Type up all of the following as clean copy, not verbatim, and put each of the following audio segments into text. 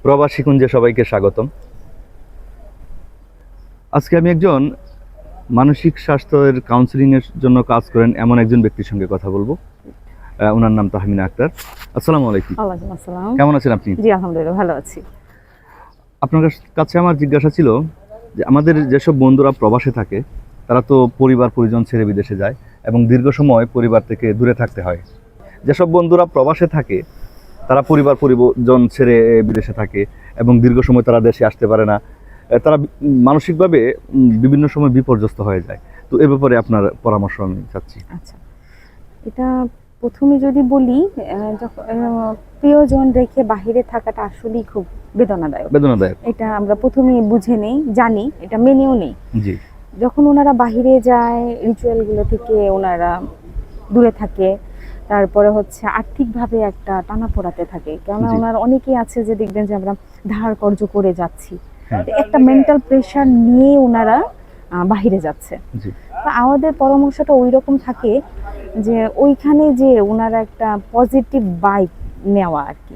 প্রবাসী কুঞ্জে সবাইকে স্বাগতম। আজকে আমি একজন মানসিক স্বাস্থ্যের কাউন্সিলিং এর জন্য কাজ করেন এমন একজন ব্যক্তির সঙ্গে কথা বলবো। ওনার নাম তাহমিনা আক্তার। আসসালামু আলাইকুম। ওয়ালাইকুম আসসালাম। কেমন আছেন আপনি? জি আলহামদুলিল্লাহ ভালো আছি। আপনার কাছে আমার জিজ্ঞাসা ছিল যে আমাদের যেসব বন্ধুরা প্রবাসে থাকে তারা তো পরিবার পরিজন ছেড়ে বিদেশে যায় এবং দীর্ঘ সময় পরিবার থেকে দূরে থাকতে হয়। যেসব বন্ধুরা প্রবাসে থাকে তারা পরিবার পরিজন ছেড়ে বিদেশে থাকে এবং দীর্ঘ সময় তারা দেশে আসতে পারে না, তারা মানসিকভাবে বিভিন্ন সময় বিপর্যস্ত হয়ে যায়। তো এ ব্যাপারে আপনার পরামর্শ আমি চাচ্ছি। আচ্ছা, এটা প্রথমে যদি বলি, যখন প্রিয়জন রেখে বাহিরে থাকাটা আসলেই খুব বেদনাদায়ক। এটা আমরা প্রথমে বুঝে নেই, জানি, এটা মেনেও নেই। জি। যখন ওনারা বাহিরে যায়, রিচুয়ালগুলো থেকে ওনারা দূরে থাকে, তারপরে হচ্ছে আর্থিকভাবে একটা টানাপোড়াতে থাকে। কেননা ওনার অনেকেই আছে যে দেখবেন যে আমরা ধার কর্জ করে যাচ্ছি, একটা মেন্টাল প্রেশার নিয়ে ওনারা বাহিরে যাচ্ছে। তো আমাদের পরামর্শটা ওই রকম থাকে যে ওইখানে যে ওনারা একটা পজিটিভ ভাইব নেওয়া আর কি,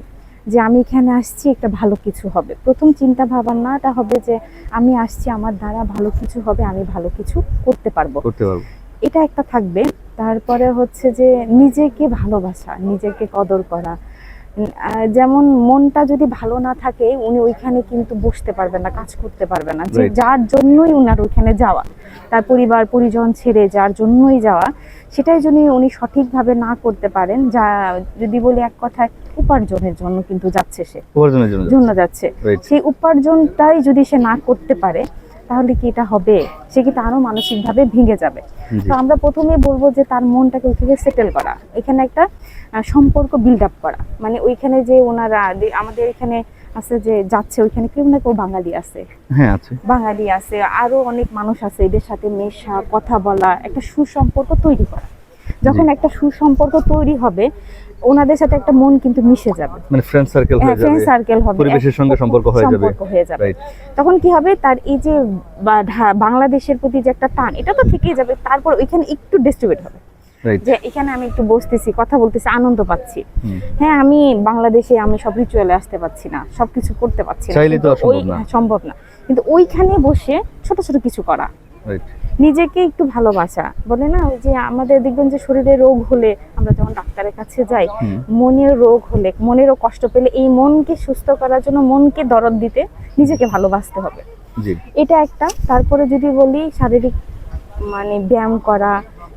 যে আমি এখানে আসছি একটা ভালো কিছু হবে। প্রথম চিন্তা ভাবনাটা হবে যে আমি আসছি, আমার দ্বারা ভালো কিছু হবে, আমি ভালো কিছু করতে পারবো, এটা একটা থাকবে। তারপরে হচ্ছে যে নিজেকে ভালোবাসা, নিজেকে কদর করা। যেমন মনটা যদি ভালো না থাকে উনি ওইখানে কিন্তু বসতে পারবেন না, কাজ করতে পারবেন না। যে যার জন্যই উনার ওইখানে যাওয়া, তার পরিবার পরিজন ছেড়ে যার জন্যই যাওয়া, সেটাই যদি উনি সঠিকভাবে না করতে পারেন, যা যদি বলি এক কথায় উপার্জনের জন্য কিন্তু যাচ্ছে, সে উপার্জনের জন্য যাচ্ছে, সেই উপার্জনটাই যদি সে না করতে পারে তাহলে কি এটা হবে? সে কিন্তু আরো মানসিকভাবে ভেঙে যাবে। তো আমরা প্রথমে বলবো যে তার মনটাকে ওইখানে সেটেল করা, এখানে একটা সম্পর্ক বিল্ড আপ করা। মানে ওইখানে যে ওনারা আমাদের এখানে আছে যে যাচ্ছে, ওইখানে কেউ না কেউ বাঙালি আছে, হ্যাঁ আছে, বাঙালি আছে, আরো অনেক মানুষ আছে, এদের সাথে মেশা, কথা বলা, একটা সুসম্পর্ক তৈরি করা। যখন একটা সুসম্পর্ক তৈরি হবে ওনাদের সাথে একটা মন কিন্তু মিশে যাবে, মানে ফ্রেন্ড সার্কেল হয়ে যাবে, ফ্রেন্ড সার্কেল হবে, পরিবেশের সঙ্গে সম্পর্ক হয়ে যাবে। তখন কি হবে, তার এই যে বাংলাদেশের প্রতি যে একটা টান, এটা তো থেকেই যাবে। তারপর ওইখানে একটু ডিস্ট্রিবিউট হবে যে এখানে আমি একটু বসতেছি, কথা বলতেছি, আনন্দ পাচ্ছি। হ্যাঁ, আমি বাংলাদেশে আমি সব রিচুয়ালে আসতে পারছি না, সবকিছু করতে পারছি না, ওই সম্ভব না, কিন্তু ওইখানে বসে ছোট ছোট কিছু করা, নিজেকে একটু ভালোবাসা। বলে না ওই যে আমাদের দেখবেন যে শরীরে রোগ হলে আমরা যখন ডাক্তারের কাছে যাই, মনের রোগ হলে, মনেরও কষ্ট পেলে, এই মনকে সুস্থ করার জন্য মনকে দরদ দিতে নিজেকে ভালোবাসতে হবে, এটা একটা। তারপরে যদি বলি শারীরিক মানে ব্যায়াম করা,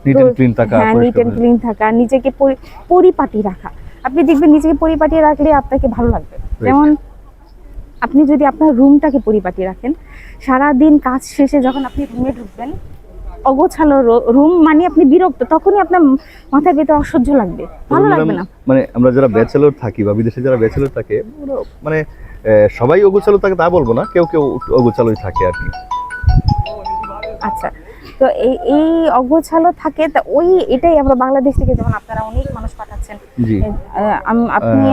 নিট এন্ড ক্লিন থাকা, নিজেকে পরিপাটি রাখা। আপনি দেখবেন নিজেকে পরিপাটি রাখলে আপনাকে ভালো লাগবে। যেমন আপনি যদি আপনার রুমটাকে পরিপাটি রাখেন, সারাদিন কাজ শেষে যখন আপনি রুমে ঢুকবেন, অগোছালো রুম মানে আপনি বিরক্ত, তখনই আপনার মাথার ভেতরে অসহ্য লাগবে, ভালো লাগবে না। মানে আমরা যারা ব্যাচেলর থাকি বা বিদেশে যারা ব্যাচেলর থাকে, মানে সবাই অগোছালো থাকে তা বলবো না, কেউ কেউ অগোছালোই থাকে আর কি। আচ্ছা, তো এই অগোছালো থাকে, তা ওই এটাই আমরা বাংলাদেশ থেকে, যেমন আপনারা অনেক মানুষ পাঠাচ্ছেন, আপনি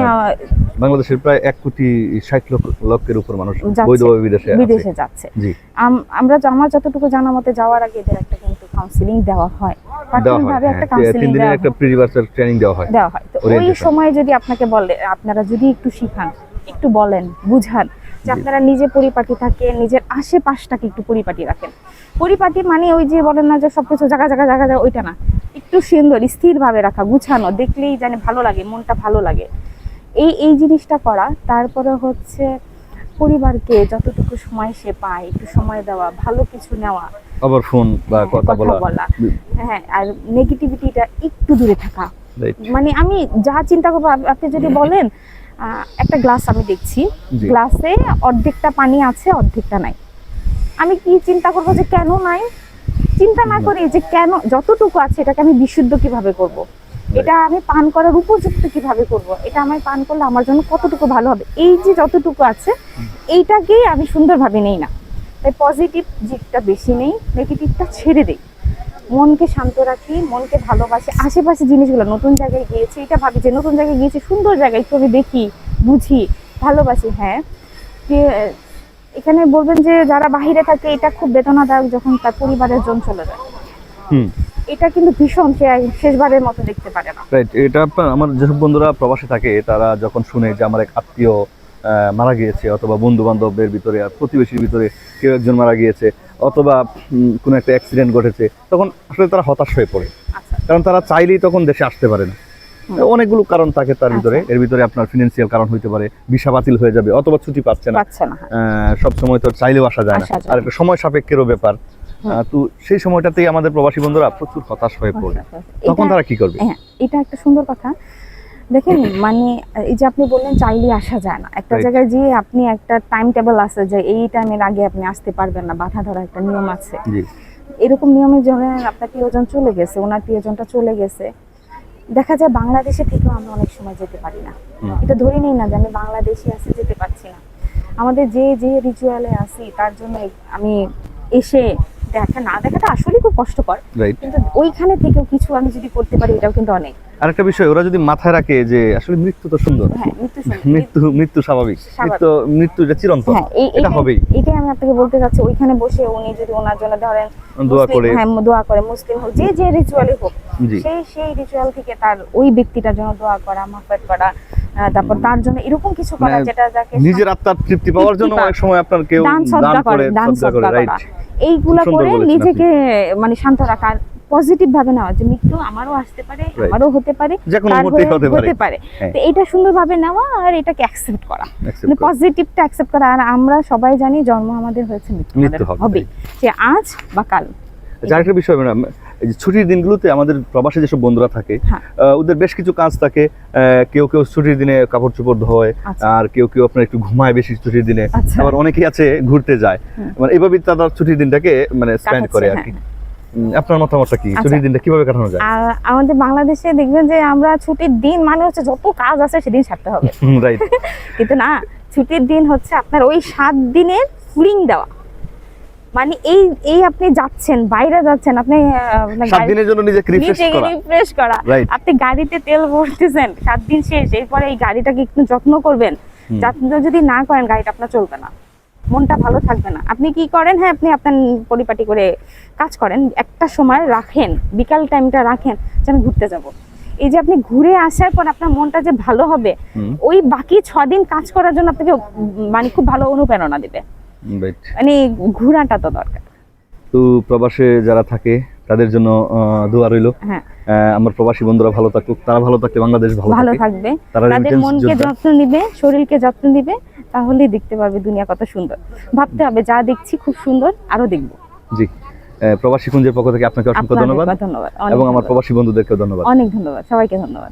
বাংলাদেশের প্রায় 1,60,00,000 উপর মানুষ বৈধভাবে বিদেশে যাচ্ছে। আমরা আমার যতটুকু জানা মতে যাওয়ার আগে এদের একটা কিন্তু কাউন্সিলিং দেওয়া হয়, প্রাথমিকভাবে একটা কাউন্সিলিং দেওয়া হয়, একটা প্রিভার্সাল ট্রেনিং দেওয়া হয়। তো ওই সময় যদি আপনাকে বলে, আপনারা যদি একটু শিখান, একটু বলেন, বুঝান যে আপনারা নিজে পরিপাটি থাকেন, নিজের আশেপাশটাকে একটু পরিপাটি রাখেন। পরিপাটি মানে ওই যে বলেন না যে সবকিছু জায়গা জায়গা জায়গা জায়গা, ওইটা না, একটু সুন্দর স্থির ভাবে রাখা, গুছানো, দেখলেই জানে ভালো লাগে, মনটা ভালো লাগে, এই জিনিসটা করা। তারপরে হচ্ছে পরিবারকে যতটুকু সময় সে পায় একটু সময় দেওয়া, ভালো কিছু নেওয়া, আবার ফোন বা কথা বলা, হ্যাঁ, আর নেগেটিভিটিটা একটু দূরে থাকা। মানে আমি যা চিন্তা করবো, আপনি যদি বলেন একটা গ্লাস আমি দেখছি, গ্লাসে অর্ধেকটা পানি আছে, অর্ধেকটা নাই, আমি কি চিন্তা করবো যে কেন নাই? চিন্তা না করি যে কেন, যতটুকু আছে এটাকে আমি বিশুদ্ধ কিভাবে করব, এটা আমি পান করার উপযুক্ত কিভাবে করব, এটা আমি পান করলে আমার জন্য কতটুকু ভালো হবে, এই যে যতটুকু আছে এইটাকেই আমি সুন্দরভাবে নেই না। তাই পজিটিভ দিকটা বেশি নেই, নেগেটিভটা ছেড়ে দেই, মনকে শান্ত রাখি, মনকে ভালোবাসি। আশেপাশে জিনিসগুলো, নতুন জায়গায় গিয়েছি, এটা ভাবি যে নতুন জায়গায় গিয়েছি, সুন্দর জায়গায়, একটু আমি দেখি, বুঝি, ভালোবাসি। হ্যাঁ, এখানে বলবেন যে যারা বাহিরে থাকে এটা খুব বেদনাদায়ক যখন তার পরিবারের জন চলে যায়, এটা কিন্তু ভীষণ, শেষবারের মতো দেখতে পারে না। রাইট, এটা আমার যেসব বন্ধুরা প্রবাসে থাকে তারা যখন শুনে যে আমার এক আত্মীয় মারা গিয়েছে, অথবা বন্ধু বান্ধবের ভিতরে আর প্রতিবেশীর ভিতরে কেউ একজন মারা গিয়েছে, অথবা কোনো একটা অ্যাক্সিডেন্ট ঘটেছে, তখন আসলে তারা হতাশ হয়ে পড়ে। আচ্ছা। কারণ তারা চাইলেই তখন দেশে আসতে পারে না। অনেকগুলো কারণ থাকে তার ভিতরে। এর ভিতরে আপনার ফিনান্সিয়াল কারণ হইতে পারে, ভিসা বাতিল হয়ে যাবে, অথবা ছুটি পাচ্ছে না। সব সময় তো চাইলেও আসা যায় না, আর একটা সময় সাপেক্ষেরও ব্যাপার। তো সেই সময়টাতেই আমাদের প্রবাসী বন্ধুরা প্রচুর হতাশ হয়ে পড়ে। তখন তারা কি করবে? হ্যাঁ, এটা একটা সুন্দর কথা। দেখেন, মানে এই যে আপনি বললেন চাইলে আসা যায় না, একটা জায়গায় যে আপনি একটা টাইম টেবিল আছে যে এই টাইমের আগে আপনি আসতে পারবেন না, বাধা ধরা একটা নিয়ম আছে। এরকম নিয়মের জন্য আপনার প্রিয়জন চলে গেছে, ওনার প্রিয়জনটা চলে গেছে, দেখা যায় বাংলাদেশে থেকেও আমরা অনেক সময় যেতে পারি না। এটা ধরে নেই না যে আমি বাংলাদেশে আছি, যেতে পারছি না। আমাদের যে যে রিচুয়ালে আছি তার জন্য আমি এসে দেখাটা আসলে খুব কষ্টকর, কিন্তু ওইখানে থেকেও কিছু আমি যদি করতে পারি এটাও কিন্তু অনেক। আরেকটা বিষয় ওরা যদি মাথায় রাখে যে আসলে মৃত্যু তো সুন্দর, মৃত্যু স্বাভাবিক, মৃত্যু এটা চিরন্তন, এটা হবেই। এটাই আমি আপনাকে বলতে চাচ্ছি, ওইখানে বসে উনি যদি ওনার জন্য ধরেন দোয়া করে, মুসলিম হোক, যে যে রিচুয়ালে হোক, সেই রিচুয়াল থেকে তার ওই ব্যক্তিটার জন্য দোয়া করা, মাফাত করা, তারপর তার জন্য এরকম কিছু করা যেটা যাকে নিজের আত্মার তৃপ্তি পাওয়ার জন্য অনেক সময় আপনার কেউ দান করে, রাইট, এইগুলা করে নিজেকে মানে শান্ত রাখা, পজিটিভ ভাবে নেওয়া যে মৃত্যু আমারও আসতে পারে, আমারও হতে পারে, হতে পারে। তো এটা সুন্দরভাবে নেওয়া আর এটাকে অ্যাকসেপ্ট করা, মানে পজিটিভটা অ্যাকসেপ্ট করা। আর আমরা সবাই জানি জন্ম আমাদের হয়েছে, মৃত্যু হবে, যে আজ বা কাল। আরেকটা বিষয় ম্যাডাম, এই যে ছুটির দিনগুলোতে আমাদের প্রবাসী যেসব বন্ধুরা থাকে, ওদের বেশ কিছু কাজ থাকে। কেউ কেউ ছুটির দিনে কাপড় চোপড় ধোয়, আর কেউ কেউ আপনার একটু ঘুমায় বেশি ছুটির দিনে, আবার অনেকেই আছে ঘুরতে যায়, মানে এইভাবে তারা ছুটির দিনটাকে মানে স্পেন্ড করে আর কি। আপনার মতামতটা কি, ছুটির দিনটা কিভাবে কাটানো যায়? আমাদের বাংলাদেশে দেখবেন যে আমরা ছুটির দিন মানে হচ্ছে যত কাজ আছে সেদিন সারতে হবে, রাইট। কিন্তু না, ছুটির দিন হচ্ছে আপনার ওই 7 দিনের ফুলিং দেওয়া, মানে এই আপনি যাচ্ছেন, বাইরে যাচ্ছেন, আপনি 7 দিনের জন্য নিজেকে রিফ্রেশ করা, আপনি গাড়িতে তেল ভরতেছেন, 7 দিন শেষ, এরপরে এই গাড়িটাকে একটু যত্ন করবেন। যত্ন যদি না করেন গাড়িটা আপনার চলবে না, মনটা ভালো থাকবে না। আপনি কি করেন, হ্যাঁ আপনি আপনার পরিপাটি করে কাজ করেন, একটা সময় রাখেন, বিকাল টাইমটা রাখেন যে আমি ঘুরতে যাব। এই যে আপনি ঘুরে আসার পর আপনার মনটা যে ভালো হবে, ওই বাকি 6 দিন কাজ করার জন্য আপনাকে মানে খুব ভালো অনুপ্রেরণা দিবে, মানে ঘোরাটা তো দরকার। তো প্রবাসে যারা থাকে তাদের জন্য দোয়া রইল। আমার প্রবাসী বন্ধুরা ভালো থাকুক, তারা ভালো থাকলে বাংলাদেশ ভালো থাকবে। তাদের মনকে যত্ন নিবে, শরীরকে যত্ন নিবে, তাহলেই দেখতে পারবে দুনিয়া কত সুন্দর। ভাবতে হবে যা দেখছি খুব সুন্দর, আরো দেখব। জি, প্রবাসী কুঞ্জের পক্ষ থেকে আপনাকে অসংখ্য ধন্যবাদ, এবং আমার প্রবাসী বন্ধুদেরকেও ধন্যবাদ। অনেক ধন্যবাদ, সবাইকে ধন্যবাদ।